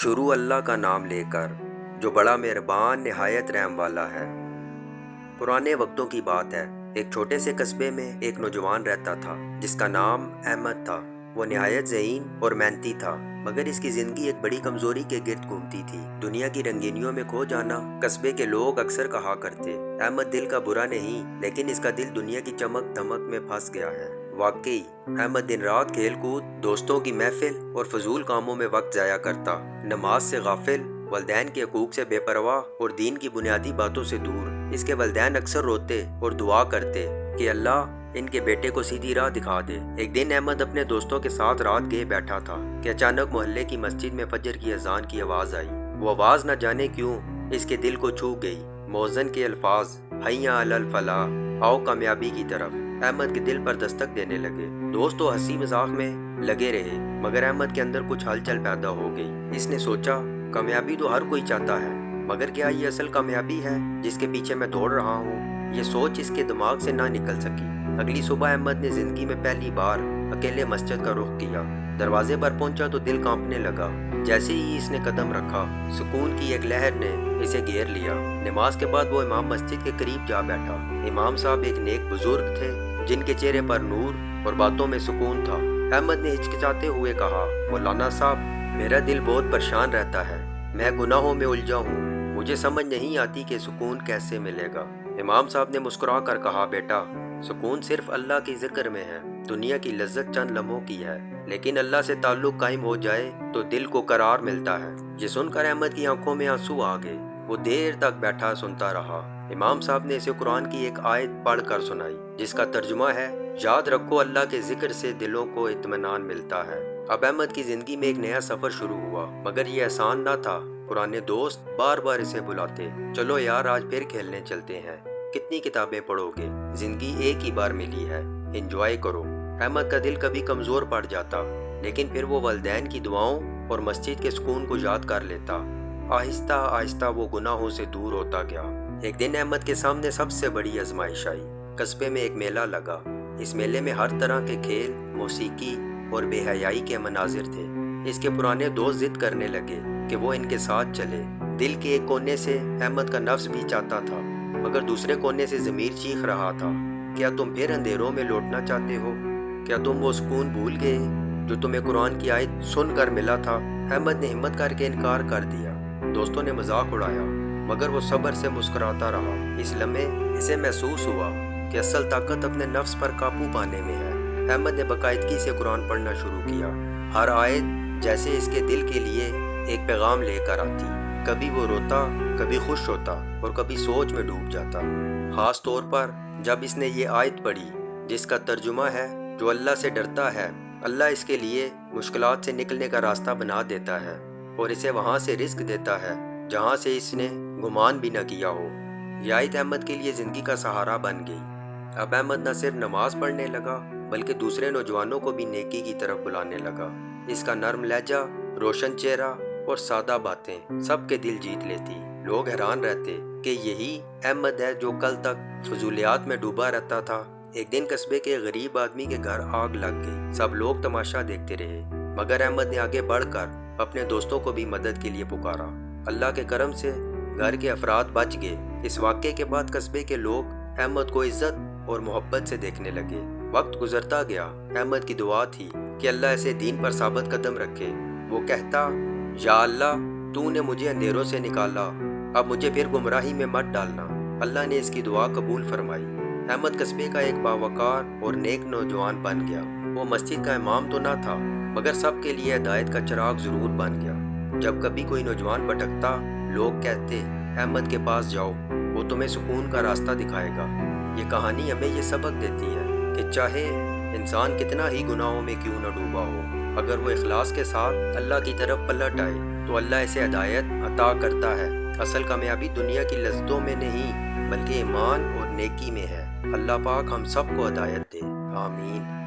شروع اللہ کا نام لے کر جو بڑا مہربان نہایت رحم والا ہے۔ پرانے وقتوں کی بات ہے، ایک چھوٹے سے قصبے میں ایک نوجوان رہتا تھا جس کا نام احمد تھا۔ وہ نہایت ذہین اور محنتی تھا، مگر اس کی زندگی ایک بڑی کمزوری کے گرد گھومتی تھی، دنیا کی رنگینیوں میں کھو جانا۔ قصبے کے لوگ اکثر کہا کرتے، احمد دل کا برا نہیں، لیکن اس کا دل دنیا کی چمک دمک میں پھنس گیا ہے۔ واقعی احمد دن رات کھیل کود، دوستوں کی محفل اور فضول کاموں میں وقت ضائع کرتا، نماز سے غافل، والدین کے حقوق سے بے پرواہ اور دین کی بنیادی باتوں سے دور۔ اس کے والدین اکثر روتے اور دعا کرتے کہ اللہ ان کے بیٹے کو سیدھی راہ دکھا دے۔ ایک دن احمد اپنے دوستوں کے ساتھ رات گئے بیٹھا تھا کہ اچانک محلے کی مسجد میں فجر کی اذان کی آواز آئی۔ وہ آواز نہ جانے کیوں اس کے دل کو چھو گئی۔ مؤذن کے الفاظ حیا علی الفلاح، آؤ کامیابی کی طرف، احمد کے دل پر دستک دینے لگے۔ دوست تو ہنسی مذاق میں لگے رہے، مگر احمد کے اندر کچھ ہلچل پیدا ہو گئی۔ اس نے سوچا، کامیابی تو ہر کوئی چاہتا ہے، مگر کیا یہ اصل کامیابی ہے جس کے پیچھے میں دوڑ رہا ہوں؟ یہ سوچ اس کے دماغ سے نہ نکل سکی۔ اگلی صبح احمد نے زندگی میں پہلی بار اکیلے مسجد کا رخ کیا۔ دروازے پر پہنچا تو دل کانپنے لگا۔ جیسے ہی اس نے قدم رکھا، سکون کی ایک لہر نے اسے گھیر لیا۔ نماز کے بعد وہ امام مسجد کے قریب جا بیٹھا۔ امام صاحب ایک نیک بزرگ تھے جن کے چہرے پر نور اور باتوں میں سکون تھا۔ احمد نے ہچکچاتے ہوئے کہا، مولانا صاحب، میرا دل بہت پریشان رہتا ہے، میں گناہوں میں الجھا ہوں، مجھے سمجھ نہیں آتی کہ سکون کیسے ملے گا۔ امام صاحب نے مسکرا کر کہا، بیٹا، سکون صرف اللہ کے ذکر میں ہے۔ دنیا کی لذت چند لمحوں کی ہے، لیکن اللہ سے تعلق قائم ہو جائے تو دل کو قرار ملتا ہے۔ یہ سن کر احمد کی آنکھوں میں آنسو آ گئے۔ وہ دیر تک بیٹھا سنتا رہا۔ امام صاحب نے اسے قرآن کی ایک آیت پڑھ کر سنائی جس کا ترجمہ ہے، یاد رکھو اللہ کے ذکر سے دلوں کو اطمینان ملتا ہے۔ اب احمد کی زندگی میں ایک نیا سفر شروع ہوا، مگر یہ آسان نہ تھا۔ پرانے دوست بار بار اسے بلاتے، چلو یار آج پھر کھیلنے چلتے ہیں، کتنی کتابیں پڑھو گے، زندگی ایک ہی بار ملی ہے، انجوائے کرو۔ احمد کا دل کبھی کمزور پڑ جاتا، لیکن پھر وہ والدین کی دعاؤں اور مسجد کے سکون کو یاد کر لیتا۔ آہستہ آہستہ وہ گناہوں سے دور ہوتا گیا۔ ایک دن احمد کے سامنے سب سے بڑی آزمائش آئی۔ قصبے میں ایک میلہ لگا۔ اس میلے میں ہر طرح کے کھیل، موسیقی اور بے حیائی کے مناظر تھے۔ اس کے پرانے دوست ضد کرنے لگے کہ وہ ان کے ساتھ چلے۔ دل کے ایک کونے سے احمد کا نفس بھی چاہتا تھا، مگر دوسرے کونے سے ضمیر چیخ رہا تھا، کیا تم پھر اندھیروں میں لوٹنا چاہتے ہو؟ کیا تم وہ سکون بھول گئے جو تمہیں قرآن کی آیت سن کر ملا تھا؟ احمد نے ہمت کر کے انکار کر دیا۔ دوستوں نے مذاق اڑایا، مگر وہ صبر سے مسکراتا رہا۔ اس لمحے اسے محسوس ہوا کہ اصل طاقت اپنے نفس پر قابو پانے میں ہے۔ احمد نے باقاعدگی سے قرآن پڑھنا شروع کیا۔ ہر آیت جیسے اس کے دل کے لیے ایک پیغام لے کر آتی۔ کبھی وہ روتا، کبھی خوش ہوتا اور کبھی سوچ میں ڈوب جاتا۔ خاص طور پر جب اس نے یہ آیت پڑھی جس کا ترجمہ ہے، جو اللہ سے ڈرتا ہے اللہ اس کے لیے مشکلات سے نکلنے کا راستہ بنا دیتا ہے اور اسے وہاں سے رزق دیتا ہے جہاں سے اس نے گمان بھی نہ کیا ہو۔ یہ آیت احمد کے لیے زندگی کا سہارا بن گئی۔ اب احمد نہ صرف نماز پڑھنے لگا بلکہ دوسرے نوجوانوں کو بھی نیکی کی طرف بلانے لگا۔ اس کا نرم لہجہ، روشن چہرہ اور سادہ باتیں سب کے دل جیت لیتی۔ لوگ حیران رہتے کہ یہی احمد ہے جو کل تک فضولیات میں ڈوبا رہتا تھا۔ ایک دن قصبے کے غریب آدمی کے گھر آگ لگ گئی۔ سب لوگ تماشا دیکھتے رہے، مگر احمد نے آگے بڑھ کر اپنے دوستوں کو بھی مدد کے لیے پکارا۔ اللہ کے کرم سے گھر کے افراد بچ گئے۔ اس واقعے کے بعد قصبے کے لوگ احمد کو عزت اور محبت سے دیکھنے لگے۔ وقت گزرتا گیا۔ احمد کی دعا تھی کہ اللہ اسے دین پر ثابت قدم رکھے۔ وہ کہتا، یا اللہ، تو نے مجھے اندھیروں سے نکالا، اب مجھے پھر گمراہی میں مت ڈالنا۔ اللہ نے اس کی دعا قبول فرمائی۔ احمد قصبے کا ایک باوقار اور نیک نوجوان بن گیا۔ وہ مسجد کا امام تو نہ تھا، مگر سب کے لیے ہدایت کا چراغ ضرور بن گیا۔ جب کبھی کوئی نوجوان بھٹکتا، لوگ کہتے، احمد کے پاس جاؤ، وہ تمہیں سکون کا راستہ دکھائے گا۔ یہ کہانی ہمیں یہ سبق دیتی ہے کہ چاہے انسان کتنا ہی گناہوں میں کیوں نہ ڈوبا ہو، اگر وہ اخلاص کے ساتھ اللہ کی طرف پلٹ آئے تو اللہ اسے ہدایت عطا کرتا ہے۔ اصل کامیابی دنیا کی لذتوں میں نہیں بلکہ ایمان اور نیکی میں ہے۔ اللہ پاک ہم سب کو ہدایت دے، آمین۔